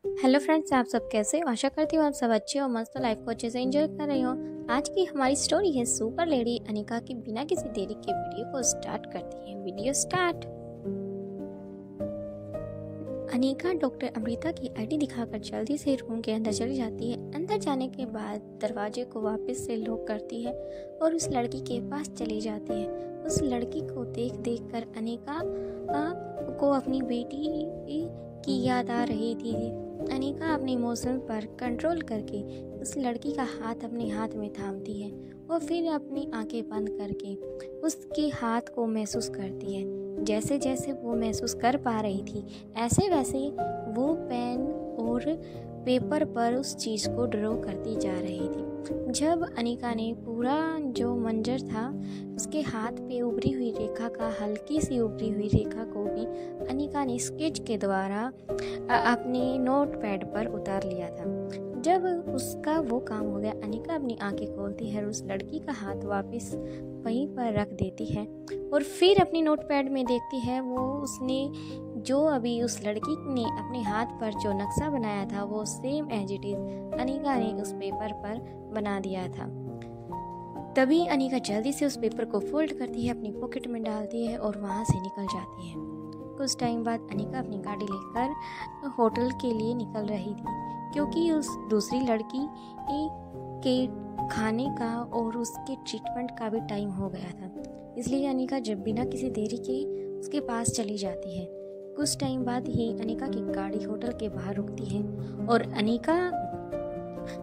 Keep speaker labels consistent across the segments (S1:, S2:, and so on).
S1: Hello friends, आप सब कैसे हो? आशा करती हूँ आप सब अच्छे हो, मस्त लाइफ को अच्छे से एंजॉय कर रहे हो। आज की हमारी स्टोरी है सुपर लेडी अनिका की। बिना किसी देरी के वीडियो को स्टार्ट करती है। Video start. Anika doctor Amrita की आईडी दिखाकर जल्दी से रूम के अंदर चली जाती है। अंदर जाने के बाद दरवाजे को वापस से लॉक करती है और उस लड़की के पास चली जाती है। उस लड़की को देख देख कर अनिका को अपनी बेटी की याद आ रही थी। अनिका अपने इमोशन पर कंट्रोल करके उस लड़की का हाथ अपने हाथ में थामती है और फिर अपनी आंखें बंद करके उसके हाथ को महसूस करती है। जैसे जैसे वो महसूस कर पा रही थी ऐसे वैसे वो पेन और पेपर पर उस चीज़ को ड्रॉ करती जा रही थी। जब अनिका ने पूरा जो मंजर था उसके हाथ पे उभरी हुई रेखा का हल्की सी उभरी हुई रेखा को भी अनिका ने स्केच के द्वारा अपने नोट पैड पर उतार लिया था। जब उसका वो काम हो गया, अनिका अपनी आंखें खोलती है और उस लड़की का हाथ वापस वहीं पर रख देती है और फिर अपनी नोट पैड में देखती है वो उसने जो अभी उस लड़की ने अपने हाथ पर जो नक्शा बनाया था वो same as it is Anika ने उस पेपर पर बना दिया था। तभी अनिका जल्दी से उस पेपर को फोल्ड करती है, अपनी पॉकेट में डालती है और वहाँ से निकल जाती है। कुछ टाइम बाद अनिका अपनी गाड़ी लेकर होटल के लिए निकल रही थी क्योंकि उस दूसरी लड़की के खाने का और उसके ट्रीटमेंट का भी टाइम हो गया था। इसलिए अनिका जब बिना किसी देरी के उसके पास चली जाती है। कुछ टाइम बाद ही अनिका की गाड़ी होटल के बाहर रुकती है और अनिका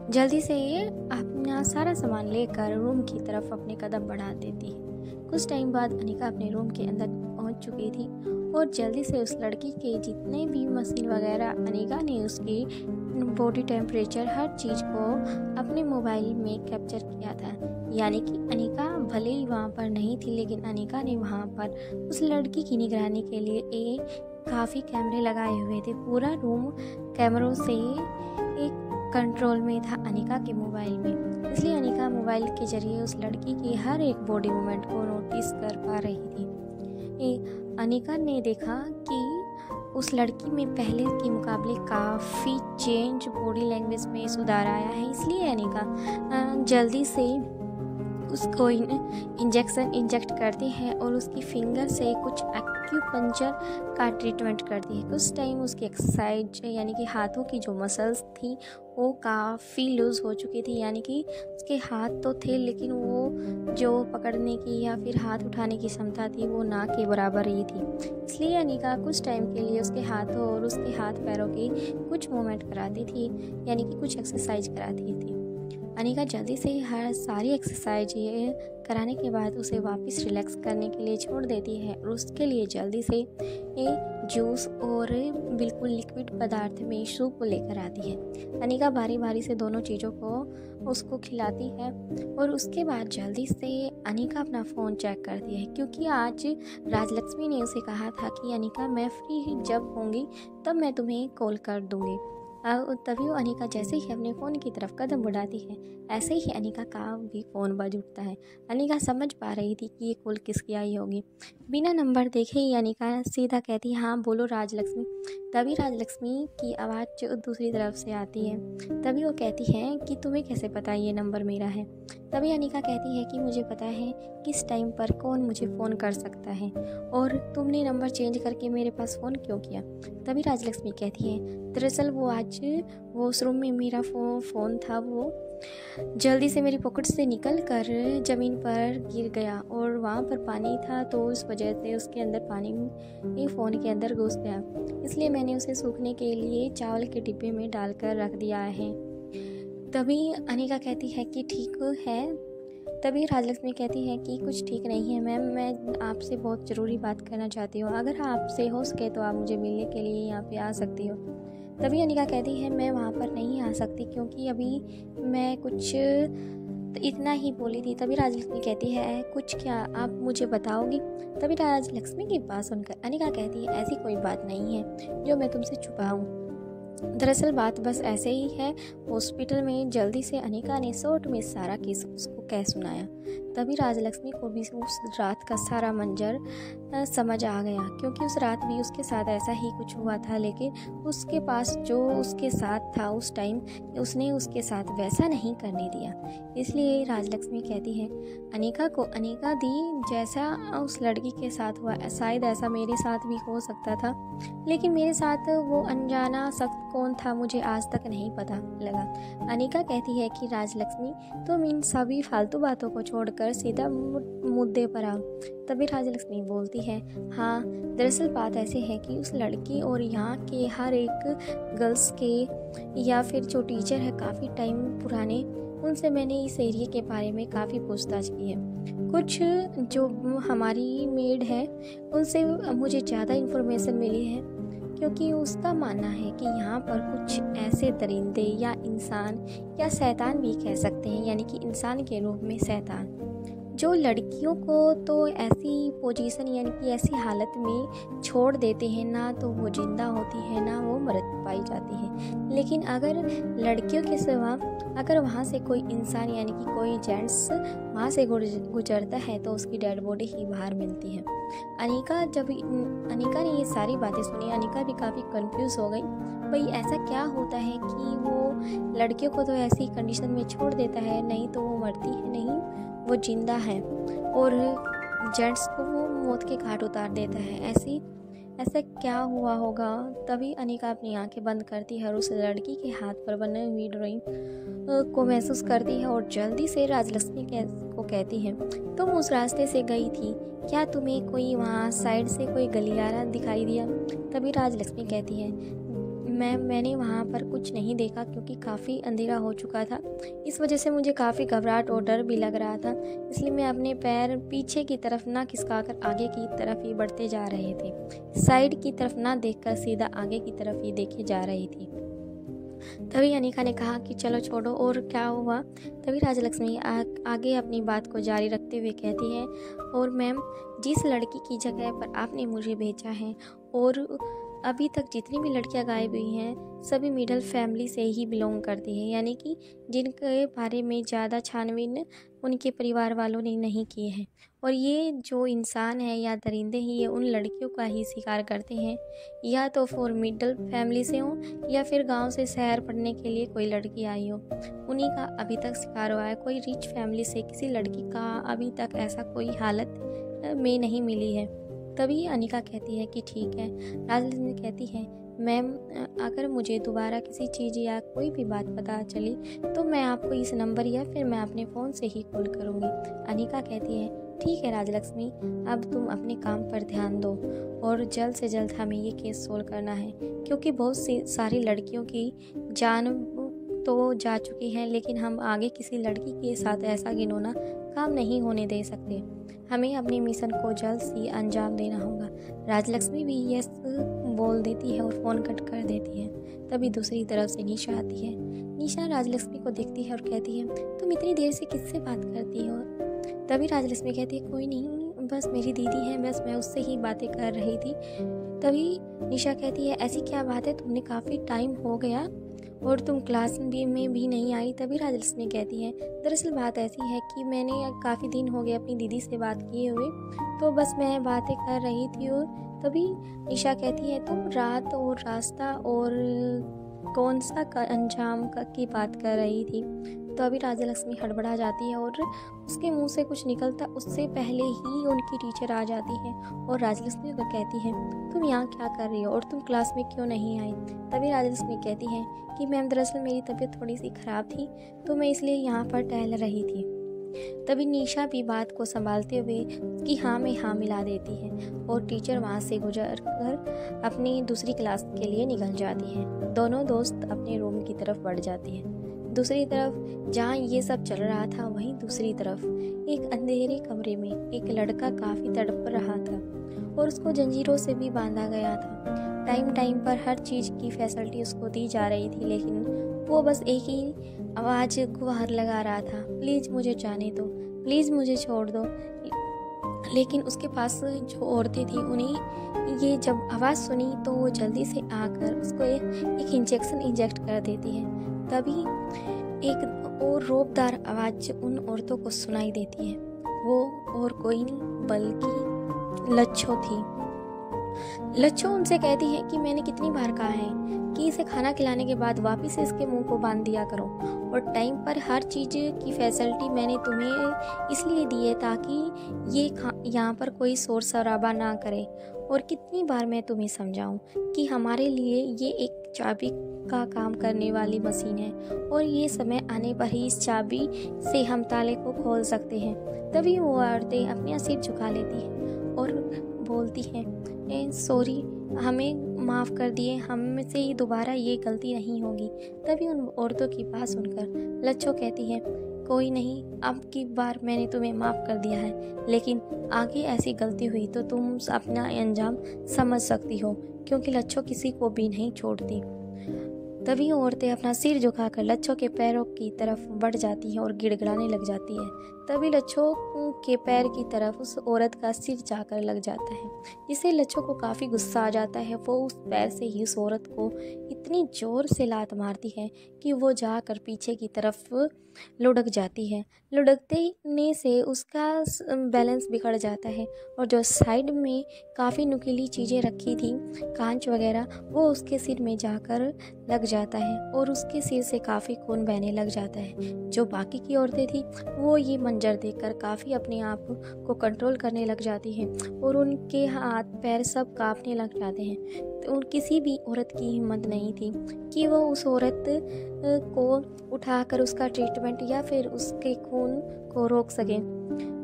S1: जल्दी से अपना सारा सामान लेकर रूम की तरफ अपने कदम बढ़ा देती है। कुछ टाइम बाद अनिका अपने रूम के अंदर पहुंच चुकी थी और जल्दी से उस लड़की के जितने भी मशीन वगैरह अनिका ने उसकी बॉडी टेम्परेचर हर चीज़ को अपने मोबाइल में कैप्चर किया था। यानी कि अनिका भले ही वहाँ पर नहीं थी लेकिन अनिका ने वहाँ पर उस लड़की की निगरानी के लिए काफ़ी कैमरे लगाए हुए थे। पूरा रूम कैमरों से एक कंट्रोल में था अनिका के मोबाइल में। इसलिए अनिका मोबाइल के जरिए उस लड़की की हर एक बॉडी मूवमेंट को नोटिस कर पा रही थी। अनिका ने देखा कि उस लड़की में पहले के मुकाबले काफ़ी चेंज बॉडी लैंग्वेज में सुधार आया है। इसलिए अनिका जल्दी से उसको इंजेक्शन इंजेक्ट करती है और उसकी फिंगर से कुछ एक्यूपंक्चर का ट्रीटमेंट करती है। कुछ टाइम उसकी एक्सरसाइज यानी कि हाथों की जो मसल्स थी वो काफ़ी लूज़ हो चुकी थी। यानी कि उसके हाथ तो थे लेकिन वो जो पकड़ने की या फिर हाथ उठाने की क्षमता थी वो ना के बराबर ही थी। इसलिए अनिका कुछ टाइम के लिए उसके हाथों और उसके हाथ पैरों की कुछ मूवमेंट कराती थी, यानी कि कुछ एक्सरसाइज कराती थी। अनिका जल्दी से हर सारी एक्सरसाइज ये कराने के बाद उसे वापस रिलैक्स करने के लिए छोड़ देती है और उसके लिए जल्दी से जूस और बिल्कुल लिक्विड पदार्थ में सूप लेकर आती है। अनिका बारी बारी से दोनों चीज़ों को उसको खिलाती है और उसके बाद जल्दी से अनिका अपना फ़ोन चेक करती है क्योंकि आज राजलक्ष्मी ने उसे कहा था कि अनिका मैं फ्री जब होंगी तब मैं तुम्हें कॉल कर दूँगी। तभी वो अनिका जैसे ही अपने फ़ोन की तरफ कदम बढ़ाती है ऐसे ही अनिका का भी फ़ोन बज उठता है। अनिका समझ पा रही थी कि ये कॉल किसकी आई होगी। बिना नंबर देखे ही अनिका सीधा कहती है, हाँ बोलो राजलक्ष्मी। तभी राजलक्ष्मी की आवाज़ जो दूसरी तरफ से आती है। तभी वो कहती है कि तुम्हें कैसे पता ये नंबर मेरा है। तभी अनिका कहती है कि मुझे पता है किस टाइम पर कौन मुझे फ़ोन कर सकता है और तुमने नंबर चेंज करके मेरे पास फ़ोन क्यों किया। तभी राजलक्ष्मी कहती है दरअसल वो आज वॉशरूम में मेरा फ़ोन था, वो जल्दी से मेरी पॉकेट से निकल कर ज़मीन पर गिर गया और वहाँ पर पानी था तो उस वजह से उसके अंदर पानी फ़ोन के अंदर घुस गया। इसलिए मैंने उसे सूखने के लिए चावल के डिब्बे में डालकर रख दिया है। तभी अनिका कहती है कि ठीक है। तभी राजलक्ष्मी कहती है कि कुछ ठीक नहीं है मैम, मैं आपसे बहुत ज़रूरी बात करना चाहती हूँ। अगर आपसे हो सके तो आप मुझे मिलने के लिए यहाँ पे आ सकती हो। तभी अनिका कहती है मैं वहाँ पर नहीं आ सकती क्योंकि अभी मैं कुछ इतना ही बोली थी। तभी राजलक्ष्मी कहती है कुछ क्या, आप मुझे बताओगी। तभी राजलक्ष्मी की बात सुनकर अनिका कहती है ऐसी कोई बात नहीं है जो मैं तुमसे छुपाऊँ। दरअसल बात बस ऐसे ही है। हॉस्पिटल में जल्दी से अनिका ने शॉर्ट में सारा केस उसको कह सुनाया। तभी राजलक्ष्मी को भी उस रात का सारा मंजर समझ आ गया, क्योंकि उस रात भी उसके साथ ऐसा ही कुछ हुआ था, लेकिन उसके पास जो उसके साथ था उस टाइम उसने उसके साथ वैसा नहीं करने दिया। इसलिए राजलक्ष्मी कहती है अनिका को, अनिका दी जैसा उस लड़की के साथ हुआ शायद ऐसा मेरे साथ भी हो सकता था, लेकिन मेरे साथ वो अनजाना शख्स कौन था मुझे आज तक नहीं पता लगा। अनिका कहती है कि राजलक्ष्मी तुम इन सभी फालतू बातों को छोड़कर सीधा मुद्दे पर आओ। तभी राजलक्ष्मी बोलती है हाँ, दरअसल बात ऐसे है कि उस लड़की और यहाँ के हर एक गर्ल्स के या फिर जो टीचर है काफ़ी टाइम पुराने, उनसे मैंने इस एरिया के बारे में काफ़ी पूछताछ की है। कुछ जो हमारी मेड है उनसे मुझे ज़्यादा इन्फॉर्मेशन मिली है, क्योंकि उसका मानना है कि यहाँ पर कुछ ऐसे दरिंदे या इंसान या शैतान भी कह सकते हैं, यानी कि इंसान के रूप में शैतान, जो लड़कियों को तो ऐसी पोजीशन यानी कि ऐसी हालत में छोड़ देते हैं, ना तो वो जिंदा होती है ना वो मृत पाई जाती है। लेकिन अगर लड़कियों के सिवा अगर वहाँ से कोई इंसान यानी कि कोई जेंट्स वहाँ से गुजरता है तो उसकी डेड बॉडी ही बाहर मिलती है। अनिका ने ये सारी बातें सुनी, अनिका भी काफ़ी कंफ्यूज हो गई, भाई ऐसा क्या होता है कि वो लड़कियों को तो ऐसी कंडीशन में छोड़ देता है, नहीं तो वो मरती है नहीं वो जिंदा है, और जेंट्स को वो मौत के घाट उतार देता है, ऐसा क्या हुआ होगा। तभी अनिका अपनी आंखें बंद करती है और उस लड़की के हाथ पर बने हुई ड्राइंग को महसूस करती है और जल्दी से राजलक्ष्मी को कहती है तुम उस रास्ते से गई थी, क्या तुम्हें कोई वहाँ साइड से कोई गलियारा दिखाई दिया। तभी राजलक्ष्मी कहती है मैंने वहाँ पर कुछ नहीं देखा, क्योंकि काफ़ी अंधेरा हो चुका था, इस वजह से मुझे काफ़ी घबराहट और डर भी लग रहा था, इसलिए मैं अपने पैर पीछे की तरफ ना खिसकाकर आगे की तरफ ही बढ़ते जा रहे थे, साइड की तरफ ना देखकर सीधा आगे की तरफ ही देखे जा रही थी। तभी अनिका ने कहा कि चलो छोड़ो और क्या हुआ। तभी राजलक्ष्मी आगे अपनी बात को जारी रखते हुए कहती है और मैम, जिस लड़की की जगह पर आपने मुझे भेजा है और अभी तक जितनी भी लड़कियां गायब हुई हैं सभी मिडिल फैमिली से ही बिलोंग करती हैं, यानी कि जिनके बारे में ज़्यादा छानबीन उनके परिवार वालों ने नहीं किए हैं, और ये जो इंसान है या दरिंदे ही ये उन लड़कियों का ही शिकार करते हैं, या तो फिर मिडिल फैमिली से हो या फिर गांव से शहर पढ़ने के लिए कोई लड़की आई हो, उन्हीं का अभी तक शिकार हुआ है। कोई रिच फैमिली से किसी लड़की का अभी तक ऐसा कोई हालत में नहीं मिली है। तभी अनिका कहती है कि ठीक है। राजलक्ष्मी कहती है मैम, अगर मुझे दोबारा किसी चीज़ या कोई भी बात पता चली तो मैं आपको इस नंबर या फिर मैं अपने फ़ोन से ही कॉल करूँगी। अनिका कहती है ठीक है राजलक्ष्मी, अब तुम अपने काम पर ध्यान दो और जल्द से जल्द हमें ये केस सोल्व करना है, क्योंकि बहुत सी सारी लड़कियों की जान तो जा चुकी है, लेकिन हम आगे किसी लड़की के साथ ऐसा घिनौना काम नहीं होने दे सकते। हमें अपने मिशन को जल्द से अंजाम देना होगा। राजलक्ष्मी भी यस बोल देती है और फ़ोन कट कर देती है। तभी दूसरी तरफ से निशा आती है। निशा राजलक्ष्मी को देखती है और कहती है तुम इतनी देर से किससे बात करती हो। तभी राजलक्ष्मी कहती है कोई नहीं, बस मेरी दीदी है, बस मैं उससे ही बातें कर रही थी। तभी निशा कहती है ऐसी क्या बात है, तुमने काफ़ी टाइम हो गया और तुम क्लास में भी नहीं आई। तभी राजलक्ष्मी कहती है दरअसल बात ऐसी है कि मैंने काफ़ी दिन हो गए अपनी दीदी से बात किए हुए, तो बस मैं बातें कर रही थी। और तभी निशा कहती है तुम रात और रास्ता और कौन सा अंजाम की बात कर रही थी। तो अभी राजलक्ष्मी हड़बड़ा जाती है और उसके मुंह से कुछ निकलता उससे पहले ही उनकी टीचर आ जाती है और राजलक्ष्मी को कहती है तुम यहाँ क्या कर रही हो और तुम क्लास में क्यों नहीं आई। तभी राजलक्ष्मी कहती है कि मैम दरअसल मेरी तबीयत थोड़ी सी ख़राब थी तो मैं इसलिए यहाँ पर टहल रही थी। तभी निशा भी बात को संभालते हुए कि हाँ में हाँ मिला देती है और टीचर वहाँ से गुजर कर अपनी दूसरी क्लास के लिए निकल जाती है। दोनों दोस्त अपने रूम की तरफ बढ़ जाती हैं। दूसरी तरफ जहाँ ये सब चल रहा था वहीं दूसरी तरफ एक अंधेरे कमरे में एक लड़का काफ़ी तड़प रहा था और उसको जंजीरों से भी बांधा गया था। टाइम पर हर चीज़ की फैसिलिटी उसको दी जा रही थी, लेकिन वो बस एक ही आवाज़ गुहार लगा रहा था, प्लीज़ मुझे जाने दो, प्लीज़ मुझे छोड़ दो। लेकिन उसके पास जो औरतें थी उन्हें ये जब आवाज़ सुनी तो वो जल्दी से आकर उसको एक इंजेक्शन इंजेक्ट कर देती है। तभी एक और रौबदार आवाज़ उन औरतों को सुनाई देती है। वो और कोई नहीं बल्कि लच्छो थी। लच्छो उनसे कहती है कि मैंने कितनी बार कहा है कि इसे खाना खिलाने के बाद वापस इसके मुंह को बांध दिया करो, और टाइम पर हर चीज़ की फैसिलिटी मैंने तुम्हें इसलिए दी है ताकि ये यहाँ पर कोई शोर शराबा ना करे। और कितनी बार मैं तुम्हें समझाऊं कि हमारे लिए ये एक चाबी का काम करने वाली मशीन है, और ये समय आने पर ही इस चाबी से हम ताले को खोल सकते हैं। तभी वो औरतें अपना सिर झुका लेती हैं और बोलती हैं, सॉरी, हमें माफ़ कर दिए, हमसे ही दोबारा ये गलती नहीं होगी। तभी उन औरतों की बात सुनकर लच्छो कहती है, कोई नहीं, अब की बार मैंने तुम्हें माफ़ कर दिया है, लेकिन आगे ऐसी गलती हुई तो तुम अपना अंजाम समझ सकती हो, क्योंकि लच्छो किसी को भी नहीं छोड़ती। तभी औरतें अपना सिर झुकाकर लच्छो के पैरों की तरफ बढ़ जाती हैं और गिड़गिड़ाने लग जाती है। तभी लच्छो के पैर की तरफ उस औरत का सिर जाकर लग जाता है, जिससे लच्छो को काफ़ी गुस्सा आ जाता है। वो उस पैर से ही उस औरत को इतनी ज़ोर से लात मारती है कि वो जाकर पीछे की तरफ लुढ़क जाती है। लुढ़कने से उसका बैलेंस बिगड़ जाता है, और जो साइड में काफ़ी नुकीली चीज़ें रखी थी, कांच वगैरह, वो उसके सिर में जाकर लग जाता है और उसके सिर से काफ़ी खून बहने लग जाता है। जो बाकी की औरतें थी वो ये मंजर देखकर काफ़ी अपने आप को कंट्रोल करने लग जाती हैं, और उनके हाथ पैर सब कांपने लग जाते हैं। तो किसी भी औरत की हिम्मत नहीं थी कि वो उस औरत को उठाकर उसका ट्रीटमेंट या फिर उसके खून को रोक सके।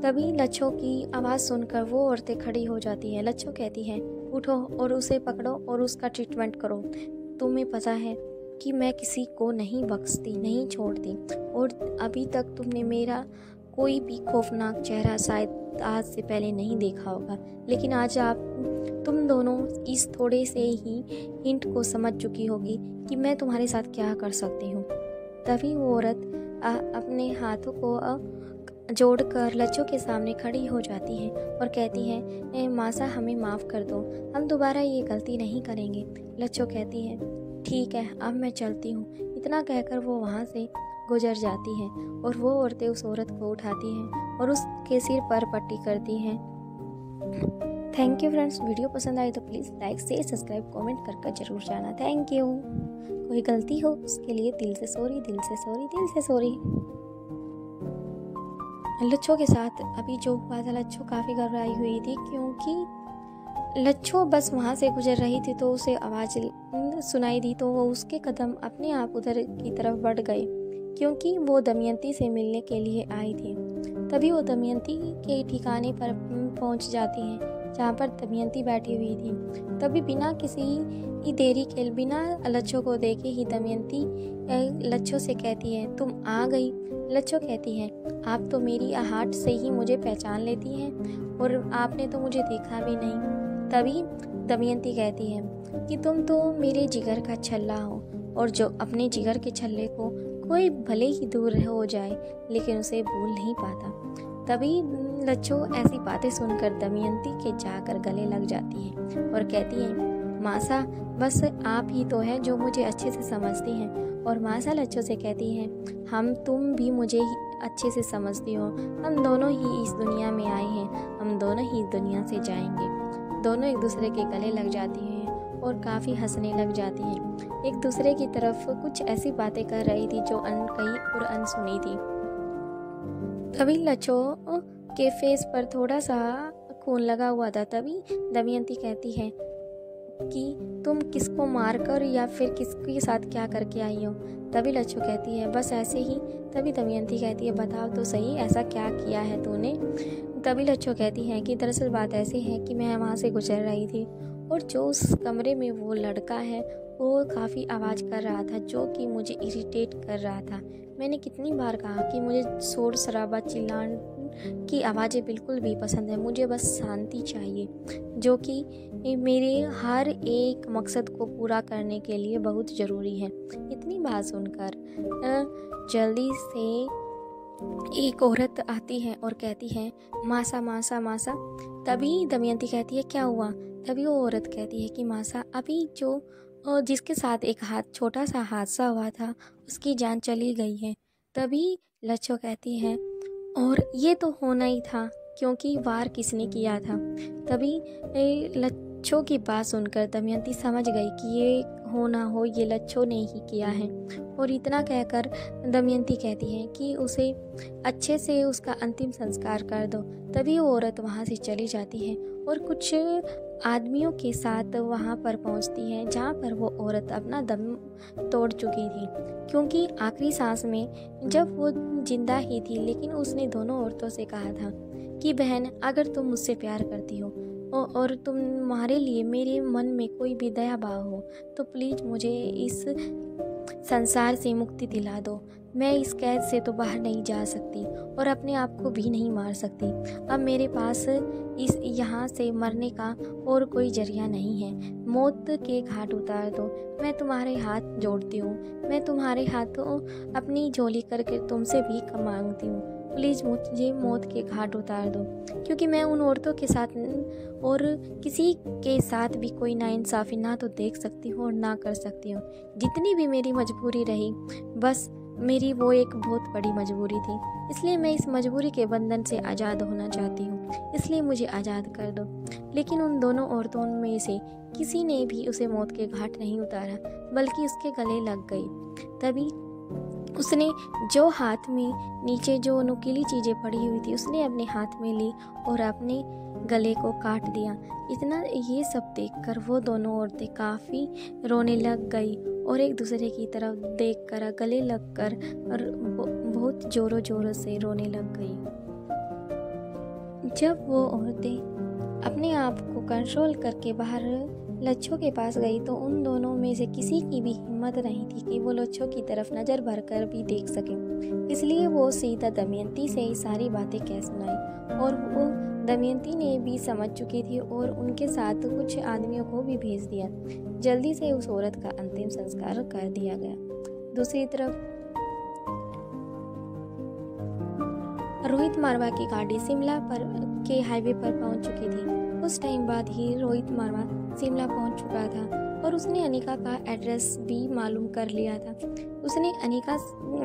S1: तभी लच्छो की आवाज़ सुनकर वो औरतें खड़ी हो जाती हैं। लच्छो कहती है, उठो और उसे पकड़ो और उसका ट्रीटमेंट करो। तुम्हें पता है कि मैं किसी को नहीं बख्शती, नहीं छोड़ती, और अभी तक तुमने मेरा कोई भी खौफनाक चेहरा शायद आज से पहले नहीं देखा होगा, लेकिन आज तुम दोनों इस थोड़े से ही हिंट को समझ चुकी होगी कि मैं तुम्हारे साथ क्या कर सकती हूँ। तभी वो औरत अपने हाथों को जोड़कर लच्छो के सामने खड़ी हो जाती है और कहती है, मासा, हमें माफ़ कर दो, हम दोबारा ये गलती नहीं करेंगे। लच्छो कहती है, ठीक है, अब मैं चलती हूँ। इतना कहकर वो वहाँ से गुजर जाती हैं, और वो औरतें उस औरत को उठाती हैं और उसके सिर पर पट्टी करती हैं। थैंक यू फ्रेंड्स, वीडियो पसंद आए तो please like, share, subscribe, comment कर जरूर जाना। Thank you. कोई गलती हो उसके लिए दिल से सॉरी, दिल से सॉरी, दिल से सॉरी। लच्छो के साथ अभी जो हुआ था, लच्छो काफ़ी घबराई हुई थी, क्योंकि लच्छो बस वहाँ से गुजर रही थी तो उसे आवाज़ सुनाई दी, तो वो उसके कदम अपने आप उधर की तरफ बढ़ गए, क्योंकि वो दमयंती से मिलने के लिए आई थी। तभी वो दमयंती के ठिकाने पर पहुँच जाती हैं, जहाँ पर दमयंती बैठी हुई थी। तभी बिना किसी देरी के, बिना लच्छो को देखे ही दमयंती लच्छो से कहती है, तुम आ गई। लच्छो कहती है, आप तो मेरी आहट से ही मुझे पहचान लेती हैं, और आपने तो मुझे देखा भी नहीं। तभी दमयंती कहती है कि तुम तो मेरे जिगर का छल्ला हो, और जो अपने जिगर के छल्ले को कोई भले ही दूर हो जाए लेकिन उसे भूल नहीं पाता। तभी लच्छो ऐसी बातें सुनकर दमयंती के जाकर गले लग जाती है और कहती है, मासा, बस आप ही तो हैं जो मुझे अच्छे से समझती हैं। और मासा लच्छो से कहती हैं, तुम भी मुझे अच्छे से समझती हो, हम दोनों ही इस दुनिया में आए हैं, हम दोनों ही दुनिया से जाएंगे। दोनों एक दूसरे के गले लग जाती हैं और काफ़ी हंसने लग जाती हैं। एक दूसरे की तरफ कुछ ऐसी बातें कर रही थी जो अनकही और अनसुनी थी। तभी लच्छो के फेस पर थोड़ा सा खून लगा हुआ था। तभी दमयंती कहती है कि तुम किसको मारकर या फिर किसके साथ क्या करके आई हो। तभी लच्छो कहती है, बस ऐसे ही। तभी दमयंती कहती है, बताओ तो सही, ऐसा क्या किया है तूने। तभी लच्छो कहती है कि दरअसल बात ऐसी है कि मैं वहाँ से गुजर रही थी, और जो उस कमरे में वो लड़का है वो काफ़ी आवाज़ कर रहा था, जो कि मुझे इरिटेट कर रहा था। मैंने कितनी बार कहा कि मुझे शोर शराबा चिल्लान की आवाज़ें बिल्कुल भी पसंद है, मुझे बस शांति चाहिए, जो कि मेरे हर एक मकसद को पूरा करने के लिए बहुत ज़रूरी है। इतनी बात सुनकर जल्दी से एक औरत आती है और कहती है, मासा, मासा, मासा। तभी दमयंती कहती है, क्या हुआ। तभी वो औरत कहती है कि मासा, अभी जो जिसके साथ एक छोटा सा हादसा हुआ था उसकी जान चली गई है। तभी लच्छो कहती है, और ये तो होना ही था, क्योंकि वार किसने किया था। तभी लच्छों की बात सुनकर दमयंती समझ गई कि ये हो ना हो ये लच्छों ने ही किया है। और इतना कहकर दमयंती कहती है कि उसे अच्छे से उसका अंतिम संस्कार कर दो। तभी वो औरत वहाँ से चली जाती है और कुछ आदमियों के साथ वहाँ पर पहुँचती है, जहाँ पर वो औरत अपना दम तोड़ चुकी थी, क्योंकि आखिरी सांस में जब वो जिंदा ही थी। लेकिन उसने दोनों औरतों से कहा था कि बहन, अगर तुम मुझसे प्यार करती हो और तुम्हारे लिए मेरे मन में कोई भी दया भाव हो, तो प्लीज़ मुझे इस संसार से मुक्ति दिला दो। मैं इस कैद से तो बाहर नहीं जा सकती और अपने आप को भी नहीं मार सकती। अब मेरे पास इस यहाँ से मरने का और कोई जरिया नहीं है। मौत के घाट उतार दो। मैं तुम्हारे हाथ जोड़ती हूँ। मैं तुम्हारे हाथों अपनी झोली करके तुमसे भी मांगती हूँ। प्लीज़ मुझे मौत के घाट उतार दो, क्योंकि मैं उन औरतों के साथ और किसी के साथ भी कोई नाइंसाफ़ी ना तो देख सकती हूँ और ना कर सकती हूँ। जितनी भी मेरी मजबूरी रही, बस मेरी वो एक बहुत बड़ी मजबूरी थी। इसलिए मैं इस मजबूरी के बंधन से आज़ाद होना चाहती हूँ। इसलिए मुझे आज़ाद कर दो। लेकिन उन दोनों औरतों में से किसी ने भी उसे मौत के घाट नहीं उतारा, बल्कि उसके गले लग गई। तभी उसने जो हाथ में नीचे जो नुकीली चीज़ें पड़ी हुई थी, उसने अपने हाथ में ली और अपने गले को काट दिया। इतना ये सब देखकर वो दोनों औरतें काफ़ी रोने लग गई और एक दूसरे की तरफ देखकर गले लगकर और बहुत ज़ोरों ज़ोरों से रोने लग गई। जब वो औरतें अपने आप को कंट्रोल करके बाहर लच्छों के पास गई, तो उन दोनों में से किसी की भी हिम्मत नहीं थी कि वो लच्छों की तरफ नज़र भरकर भी देख सके। इसलिए वो सीधा दमयंती से ही सारी बातें कह सुनाई, और वो दमयंती ने भी समझ चुकी थी और उनके साथ कुछ आदमियों को भी भेज दिया। जल्दी से उस औरत का अंतिम संस्कार कर दिया गया। दूसरी तरफ रोहित मारवा की गाड़ी शिमला पर के हाईवे पर पहुंच चुकी थी। उस टाइम बाद ही रोहित मारवा शिमला पहुंच चुका था और उसने अनिका का एड्रेस भी मालूम कर लिया था। उसने अनिका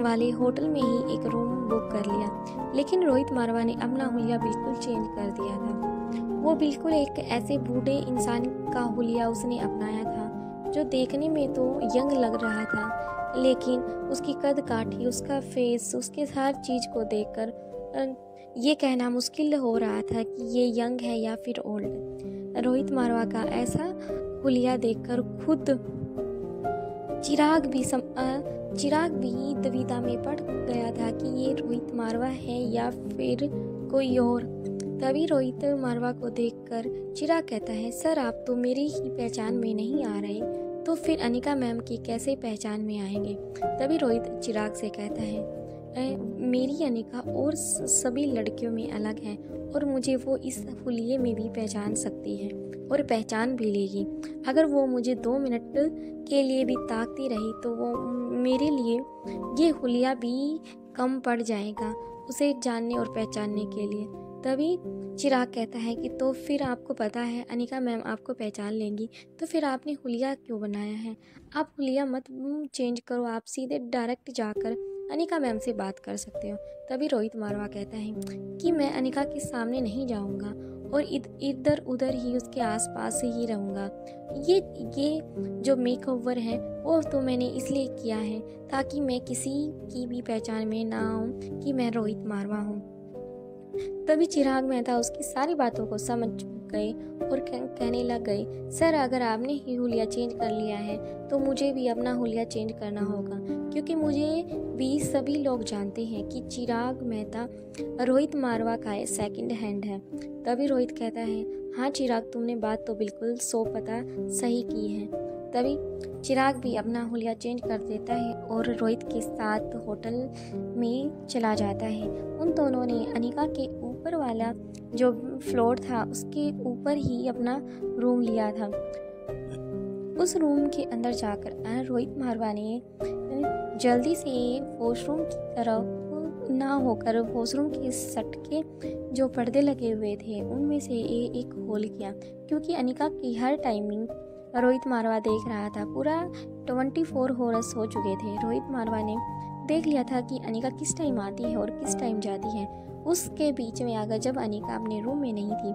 S1: वाले होटल में ही एक रूम बुक कर लिया। लेकिन रोहित मारवा ने अपना हुलिया बिल्कुल चेंज कर दिया था। वो बिल्कुल एक ऐसे बूढ़े इंसान का हुलिया उसने अपनाया था, जो देखने में तो यंग लग रहा था, लेकिन उसकी कद काठी, उसका फेस, उसके हर चीज़ को देखकर ये कहना मुश्किल हो रहा था कि ये यंग है या फिर ओल्ड। रोहित मारवा का ऐसा हुलिया देखकर खुद चिराग भी दुविधा में पड़ गया था कि ये रोहित मारवा है या फिर कोई और। तभी रोहित मारवा को देखकर चिराग कहता है, सर आप तो मेरी ही पहचान में नहीं आ रहे, तो फिर अनिका मैम की कैसे पहचान में आएंगे। तभी रोहित चिराग से कहता है, मेरी अनिका और सभी लड़कियों में अलग है और मुझे वो इस हुलिये में भी पहचान सकती है और पहचान भी लेगी। अगर वो मुझे 2 मिनट के लिए भी ताकती रही तो वो मेरे लिए ये हुलिया भी कम पड़ जाएगा उसे जानने और पहचानने के लिए। तभी चिराग कहता है कि तो फिर आपको पता है अनिका मैम आपको पहचान लेंगी, तो फिर आपने हुलिया क्यों बनाया है? आप हुलिया मत चेंज करो, आप सीधे डायरेक्ट जाकर अनिका मैम से बात कर सकते हो। तभी रोहित मारवा कहता है कि मैं अनिका के सामने नहीं जाऊंगा और इधर उधर ही उसके आसपास ही रहूँगा। ये जो मेकओवर है वो तो मैंने इसलिए किया है ताकि मैं किसी की भी पहचान में ना आऊँ कि मैं रोहित मारवा हूँ। तभी चिराग मेहता उसकी सारी बातों को समझ गए और कहने लग गए, सर अगर आपने ही हुलिया चेंज कर लिया है तो मुझे भी अपना हुलिया चेंज करना होगा, क्योंकि मुझे भी सभी लोग जानते हैं कि चिराग मेहता रोहित मारवा का सेकंड हैंड है। तभी रोहित कहता है, हाँ चिराग तुमने बात तो बिल्कुल 100% सही की है। तभी चिराग भी अपना हुलिया चेंज कर देता है और रोहित के साथ होटल में चला जाता है। उन दोनों ने अनिका के ऊपर वाला जो फ्लोर था उसके ऊपर ही अपना रूम लिया था। उस रूम के अंदर जाकर रोहित मारवा ने जल्दी से वॉशरूम की तरफ ना होकर वॉशरूम के सट के जो पर्दे लगे हुए थे उनमें से एक खोल किया, क्योंकि अनिका की हर टाइमिंग रोहित मारवा देख रहा था। पूरा 24 हॉर्स हो चुके थे। रोहित मारवा ने देख लिया था कि अनिका किस टाइम आती है और किस टाइम जाती है। उसके बीच में आकर जब अनिका अपने रूम में नहीं थी,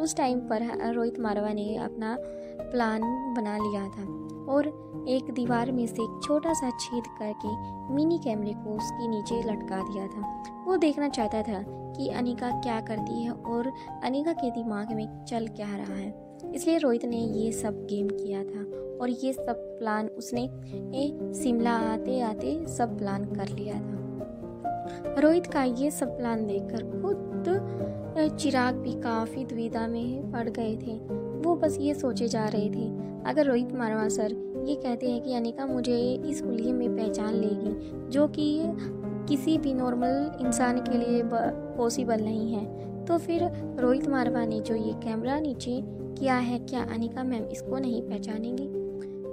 S1: उस टाइम पर रोहित मारवा ने अपना प्लान बना लिया था और एक दीवार में से एक छोटा सा छेद करके मिनी कैमरे को उसके नीचे लटका दिया था। वो देखना चाहता था कि अनिका क्या करती है और अनिका के दिमाग में चल क्या रहा है। इसलिए रोहित ने ये सब गेम किया था और ये सब प्लान उसने शिमला आते आते सब प्लान कर लिया था। रोहित का ये सब प्लान देखकर खुद चिराग भी काफ़ी दुविधा में पड़ गए थे। वो बस ये सोचे जा रहे थे, अगर रोहित मारवा सर ये कहते हैं कि अनिका मुझे इस हुलिये में पहचान लेगी, जो कि किसी भी नॉर्मल इंसान के लिए पॉसिबल नहीं है, तो फिर रोहित मारवा ने जो ये कैमरा नीचे किया है, क्या अनिका मैम इसको नहीं पहचानेंगी?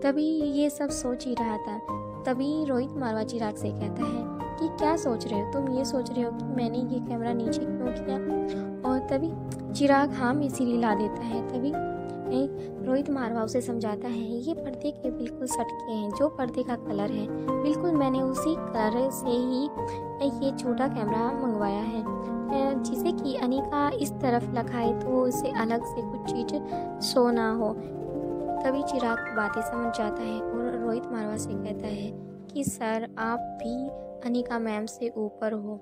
S1: तभी ये सब सोच ही रहा था। तभी रोहित मारवा चिराग से कहता है कि क्या सोच रहे हो तुम? ये सोच रहे हो कि मैंने ये कैमरा नीचे क्यों किया? और तभी चिराग हाँ में सिर हिला देता है। तभी रोहित मारवा उसे समझाता है, ये पर्दे के बिल्कुल सटके हैं, जो पर्दे का कलर है बिल्कुल मैंने उसी कलर से ही ये छोटा कैमरा मंगवाया है, जिसे कि अनिका इस तरफ लगाए तो उसे अलग से कुछ चीज़ शो ना हो। तभी चिराग बातें समझ जाता है और रोहित मारवा से कहता है कि सर आप भी अनिका मैम से ऊपर हो।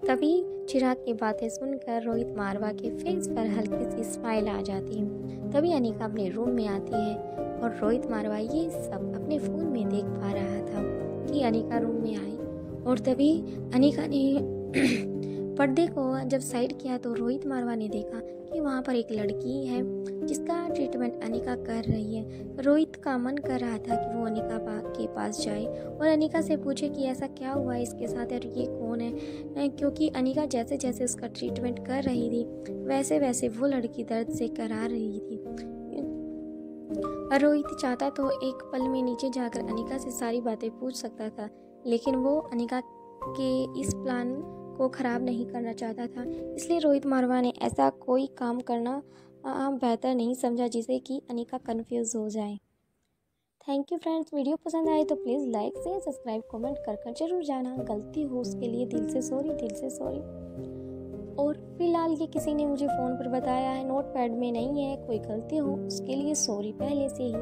S1: तभी चिराग की बातें सुनकर रोहित मारवा के फेस पर हल्की सी स्माइल आ जाती है। तभी अनिका अपने रूम में आती है और रोहित मारवा ये सब अपने फ़ोन में देख पा रहा था कि अनिका रूम में आई। और तभी अनिका ने पर्दे को जब साइड किया तो रोहित मारवा ने देखा कि वहाँ पर एक लड़की है जिसका ट्रीटमेंट अनिका कर रही है। रोहित का मन कर रहा था कि वो अनिका के पास जाए और अनिका से पूछे कि ऐसा क्या हुआ है इसके साथ और ये कौन है, क्योंकि अनिका जैसे जैसे उसका ट्रीटमेंट कर रही थी वैसे वैसे वो लड़की दर्द से करा रही थी। रोहित चाहता तो एक पल में नीचे जाकर अनिका से सारी बातें पूछ सकता था, लेकिन वो अनिका के इस प्लान को ख़राब नहीं करना चाहता था। इसलिए रोहित मारवा ने ऐसा कोई काम करना बेहतर नहीं समझा जिससे कि अनिका कंफ्यूज हो जाए। थैंक यू फ्रेंड्स, वीडियो पसंद आए तो please like share subscribe comment कर जरूर जाना। गलती हो उसके लिए दिल से सॉरी। और फिलहाल ये किसी ने मुझे फ़ोन पर बताया है, नोटपैड में नहीं है, कोई गलती हो उसके लिए सॉरी पहले से ही।